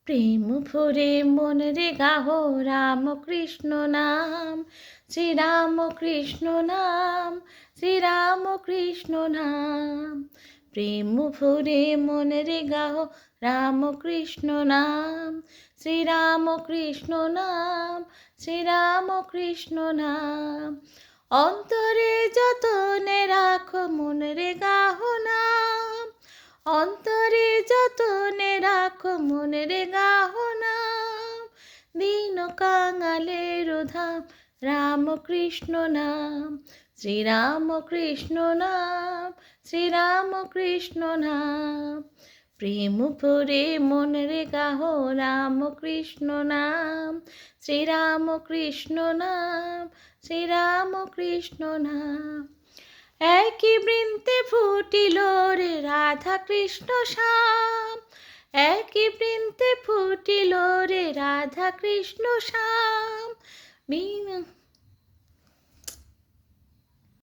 প্রেম ভরে মন রে গাহো রাম কৃষ্ণ নাম, শ্রীরাম কৃষ্ণ নাম, শ্রীরাম কৃষ্ণ নাম। প্রেম ভরে মন রে গাহো রাম কৃষ্ণ নাম, শ্রীরাম কৃষ্ণ নাম, শ্রীরাম কৃষ্ণ নাম। অন্তরে যতনে রাখো মন রে গাহো নাম, অন্তরে যতনে রাখো মনে রে গাহো নাম। দীন কাঙালের ধাম রাম কৃষ্ণ নাম, শ্রীরাম কৃষ্ণ নাম, শ্রীরাম কৃষ্ণ নাম। প্রেম ভরে মন রে গাহো রাম কৃষ্ণ নাম, শ্রীরাম কৃষ্ণ নাম, শ্রীরাম কৃষ্ণ নাম। একই বৃন্তে ফুটিল রে রাধা কৃষ্ণ শ্যাম, একই বৃন্তে ফুটিল রে রাধা কৃষ্ণ শ্যাম।